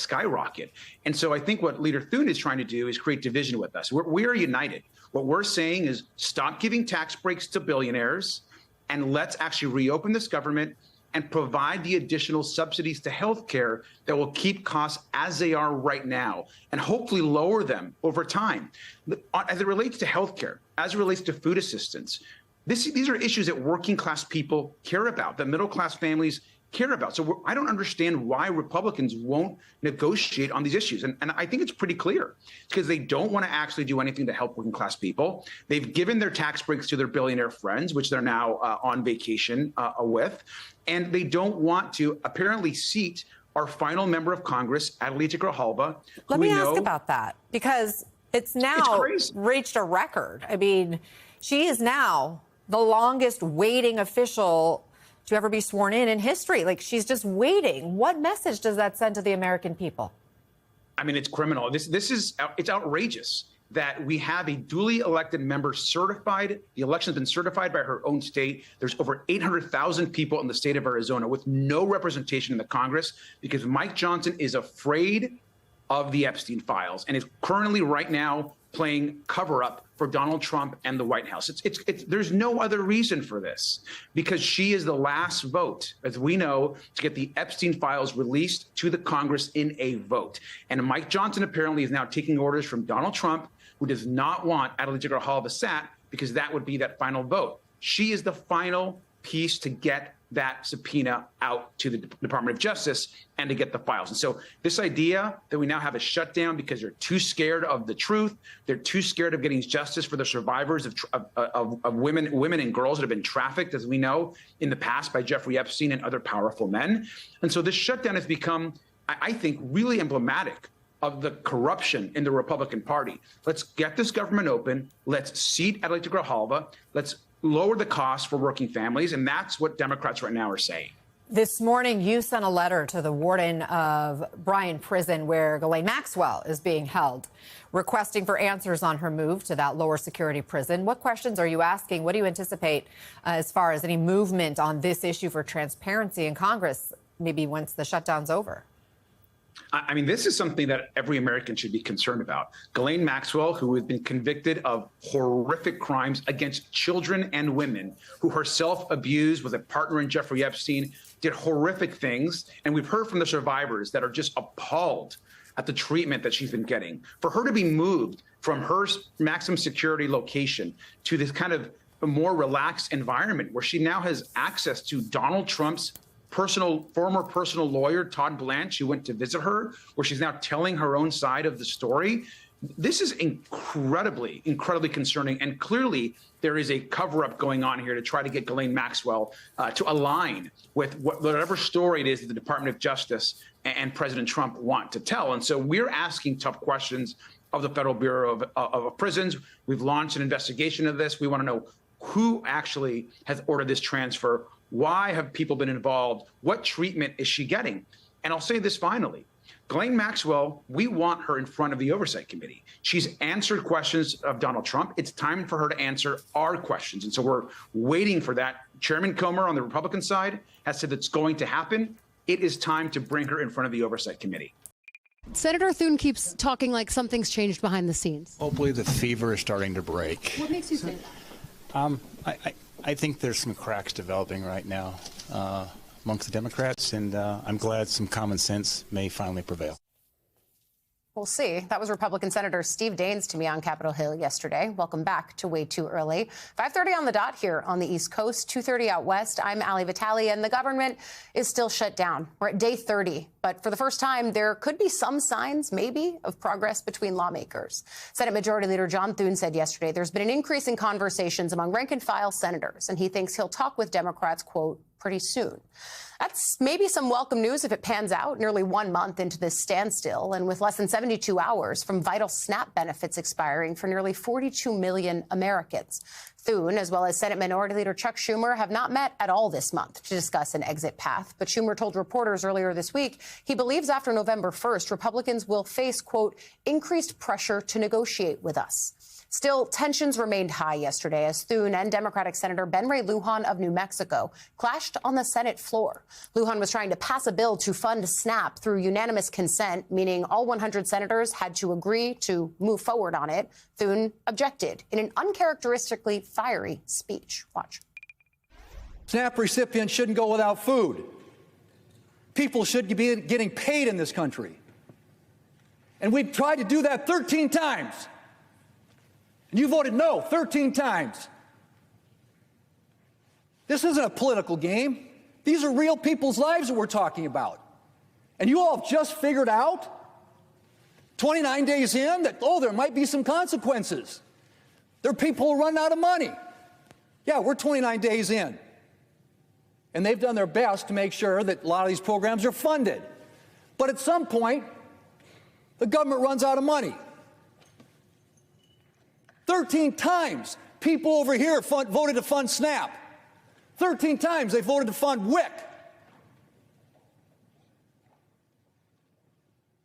skyrocket. And so I think what Leader Thune is trying to do is create division with us. We are united. What we're saying is stop giving tax breaks to billionaires, and let's actually reopen this government and provide the additional subsidies to healthcare that will keep costs as they are right now and hopefully lower them over time. As it relates to healthcare, as it relates to food assistance, these are issues that working class people care about, that middle class families care about. So I don't understand why Republicans won't negotiate on these issues. And I think it's pretty clear. It's because they don't want to actually do anything to help working class people. They've given their tax breaks to their billionaire friends, which they're now on vacation with. And they don't want to apparently seat our final member of Congress, Adela Grijalva. Let me ask about that, because it's now reached a record. I mean, she is now the longest waiting official to ever be sworn in history. Like, she's just waiting. What message does that send to the American people? I mean, it's criminal. It's outrageous that we have a duly elected member certified. The election's been certified by her own state. There's over 800,000 people in the state of Arizona with no representation in the Congress because Mike Johnson is afraid of the Epstein files and is currently right now playing cover up for Donald Trump and the White House. There's no other reason for this, because she is the last vote, as we know, to get the Epstein files released to the Congress in a vote. And Mike Johnson apparently is now taking orders from Donald Trump, who does not want Adela Grijalva sat, because that would be that final vote. She is the final piece to get that subpoena out to the Department of Justice and to get the files. And so this idea that we now have a shutdown because they're too scared of the truth, they're too scared of getting justice for the survivors of women and girls that have been trafficked, as we know, in the past by Jeffrey Epstein and other powerful men. And so this shutdown has become, I think, really emblematic of the corruption in the Republican Party. Let's get this government open. Let's seat Adela Grijalva. Let's lower the cost for working families. And that's what Democrats right now are saying. This morning, you sent a letter to the warden of Bryan Prison, where Ghislaine Maxwell is being held, requesting for answers on her move to that lower security prison. What questions are you asking? What do you anticipate as far as any movement on this issue for transparency in Congress, maybe once the shutdown's over? I mean, this is something that every American should be concerned about. Ghislaine Maxwell, who has been convicted of horrific crimes against children and women, who herself abused, was a partner in Jeffrey Epstein, did horrific things. And we've heard from the survivors that are just appalled at the treatment that she's been getting. For her to be moved from her maximum security location to this kind of a more relaxed environment where she now has access to Donald Trump's former personal lawyer, Todd Blanche, who went to visit her, where she's now telling her own side of the story. This is incredibly concerning. And clearly there is a cover up going on here to try to get Ghislaine Maxwell to align with whatever story it is that the Department of Justice and President Trump want to tell. And so we're asking tough questions of the Federal Bureau of Prisons. We've launched an investigation of this. We want to know who actually has ordered this transfer. Why have people been involved? What treatment is she getting? And I'll say this finally. Ghislaine Maxwell, we want her in front of the Oversight Committee. She's answered questions of Donald Trump. It's time for her to answer our questions. And so we're waiting for that. Chairman Comer on the Republican side has said that's going to happen. It is time to bring her in front of the Oversight Committee. Senator Thune keeps talking like something's changed behind the scenes. Hopefully the fever is starting to break. What makes you say that? I think there's some cracks developing right now amongst the Democrats, and I'm glad some common sense may finally prevail. We'll see. That was Republican Senator Steve Daines to me on Capitol Hill yesterday. Welcome back to Way Too Early. 5:30 on the dot here on the East Coast, 2:30 out west. I'm Ali Vitale, and the government is still shut down. We're at day 30, but for the first time, there could be some signs, maybe, of progress between lawmakers. Senate Majority Leader John Thune said yesterday there's been an increase in conversations among rank-and-file senators, and he thinks he'll talk with Democrats, quote, pretty soon. That's maybe some welcome news if it pans out, nearly 1 month into this standstill, and with less than 72 hours from vital SNAP benefits expiring for nearly 42 million Americans. Thune, as well as Senate Minority Leader Chuck Schumer, have not met at all this month to discuss an exit path. But Schumer told reporters earlier this week he believes after November 1st, Republicans will face, quote, increased pressure to negotiate with us. Still, tensions remained high yesterday as Thune and Democratic Senator Ben Ray Lujan of New Mexico clashed on the Senate floor. Lujan was trying to pass a bill to fund SNAP through unanimous consent, meaning all 100 senators had to agree to move forward on it. Thune objected in an uncharacteristically fiery speech. Watch. SNAP recipients shouldn't go without food. People should be getting paid in this country. And we've tried to do that 13 times. And you voted no 13 times. This isn't a political game. These are real people's lives that we're talking about. And you all have just figured out, 29 days in, that, oh, there might be some consequences. There are people who run out of money. Yeah, we're 29 days in. And they've done their best to make sure that a lot of these programs are funded. But at some point, the government runs out of money. 13 times people over here voted to fund SNAP. 13 times they voted to fund WIC.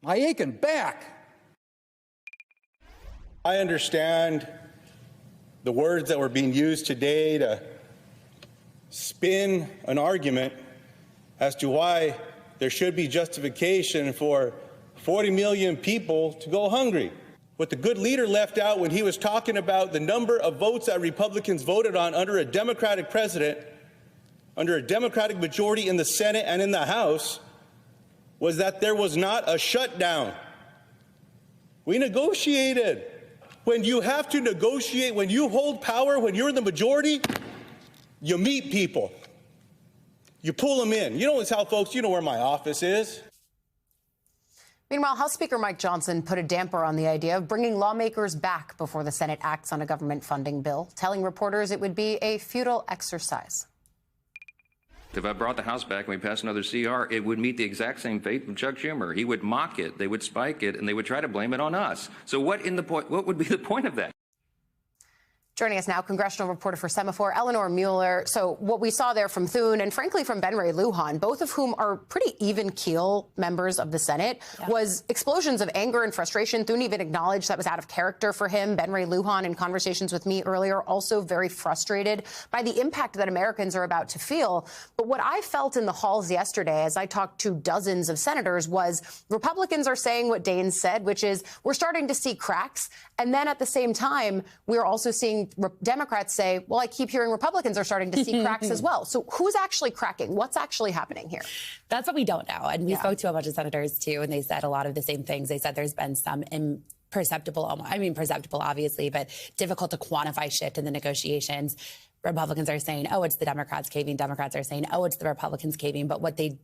My aching back. I understand the words that were being used today to spin an argument as to why there should be justification for 40 million people to go hungry. What the good leader left out when he was talking about the number of votes that Republicans voted on under a Democratic president, under a Democratic majority in the Senate and in the House, was that there was not a shutdown. We negotiated. When you have to negotiate, when you hold power, when you're in the majority, you meet people. You pull them in. You know how, folks, you know where my office is. Meanwhile, House Speaker Mike Johnson put a damper on the idea of bringing lawmakers back before the Senate acts on a government funding bill, telling reporters it would be a futile exercise. If I brought the House back and we passed another CR, it would meet the exact same fate of Chuck Schumer. He would mock it, they would spike it, and they would try to blame it on us. So what would be the point of that? Joining us now, congressional reporter for Semaphore, Eleanor Mueller. So what we saw there from Thune and frankly from Ben Ray Lujan, both of whom are pretty even keel members of the Senate, was explosions of anger and frustration. Thune even acknowledged that was out of character for him. Ben Ray Lujan, in conversations with me earlier, also very frustrated by the impact that Americans are about to feel. But what I felt in the halls yesterday as I talked to dozens of senators was Republicans are saying what Daines said, which is we're starting to see cracks. And then at the same time, we're also seeing Democrats say, well, I keep hearing Republicans are starting to see cracks as well. So who's actually cracking? What's actually happening here? That's what we don't know. And we spoke to a bunch of senators, too, and they said a lot of the same things. They said there's been some perceptible, obviously, but difficult to quantify shift in the negotiations. Republicans are saying, oh, it's the Democrats caving. Democrats are saying, oh, it's the Republicans caving. But what they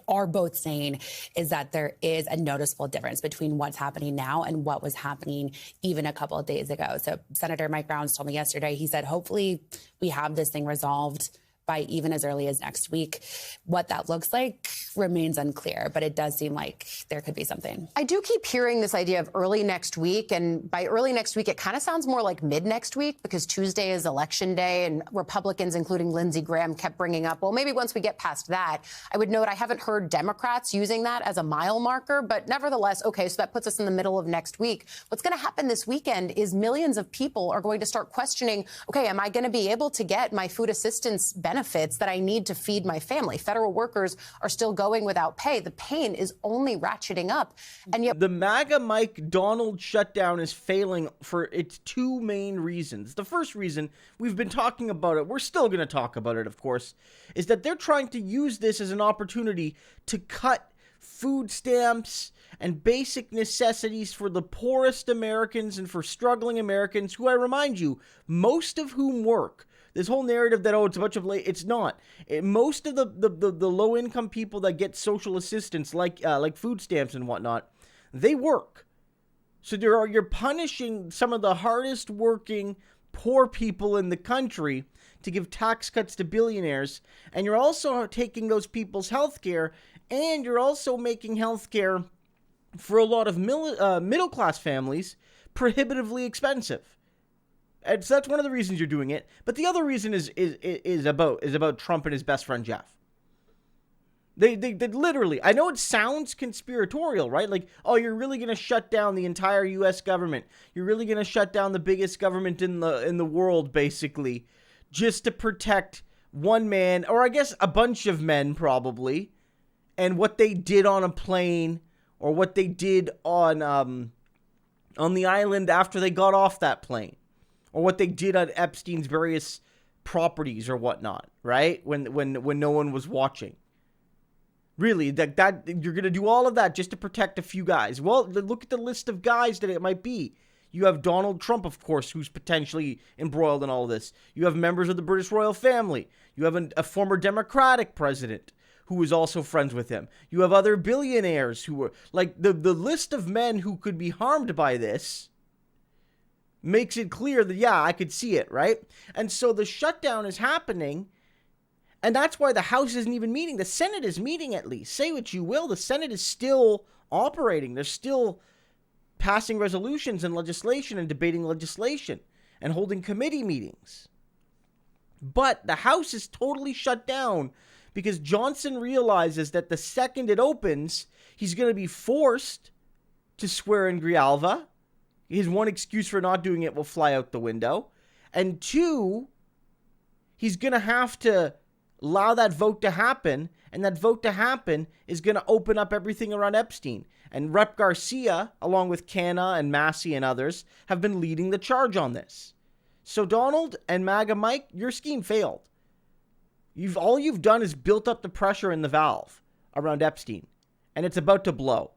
are both saying is that there is a noticeable difference between what's happening now and what was happening even a couple of days ago. So Senator Mike Rounds told me yesterday, he said, hopefully we have this thing resolved by even as early as next week. What that looks like remains unclear, but it does seem like there could be something. I do keep hearing this idea of early next week, and by early next week, it kind of sounds more like mid next week because Tuesday is election day, and Republicans, including Lindsey Graham, kept bringing up, well, maybe once we get past that. I would note I haven't heard Democrats using that as a mile marker, but nevertheless, okay, so that puts us in the middle of next week. What's going to happen this weekend is millions of people are going to start questioning, okay, am I going to be able to get my food assistance benefits that I need to feed my family? Federal workers are still going without pay. The pain is only ratcheting up. And yet the MAGA Mike Donald shutdown is failing for its two main reasons. The first reason, we've been talking about it, we're still going to talk about it, of course, is that they're trying to use this as an opportunity to cut food stamps and basic necessities for the poorest Americans and for struggling Americans who, I remind you, most of whom work. This whole narrative that, oh, it's a bunch of it's not. Most of the low-income people that get social assistance, like food stamps and whatnot, they work. So you're punishing some of the hardest working poor people in the country to give tax cuts to billionaires, and you're also taking those people's health care, and you're also making health care for a lot of middle-class families prohibitively expensive. And so that's one of the reasons you're doing it. But the other reason is about Trump and his best friend Jeff. They literally, I know it sounds conspiratorial, right? Like, oh, you're really going to shut down the entire U.S. government. You're really going to shut down the biggest government in the world, basically, just to protect one man, or I guess a bunch of men probably, and what they did on a plane, or what they did on the island after they got off that plane, or what they did on Epstein's various properties or whatnot, right? When no one was watching. Really, that you're going to do all of that just to protect a few guys. Well, look at the list of guys that it might be. You have Donald Trump, of course, who's potentially embroiled in all this. You have members of the British royal family. You have a former Democratic president who is also friends with him. You have other billionaires who were, like, the list of men who could be harmed by this makes it clear that, yeah, I could see it, right? And so the shutdown is happening. And that's why the House isn't even meeting. The Senate is meeting, at least. Say what you will. The Senate is still operating. They're still passing resolutions and legislation and debating legislation and holding committee meetings. But the House is totally shut down because Johnson realizes that the second it opens, he's going to be forced to swear in Grijalva. His one excuse for not doing it will fly out the window. And two, he's going to have to allow that vote to happen, and that vote to happen is going to open up everything around Epstein. And Rep. Garcia, along with Canna and Massey and others, have been leading the charge on this. So Donald and MAGA Mike, your scheme failed. All you've done is built up the pressure in the valve around Epstein, and it's about to blow.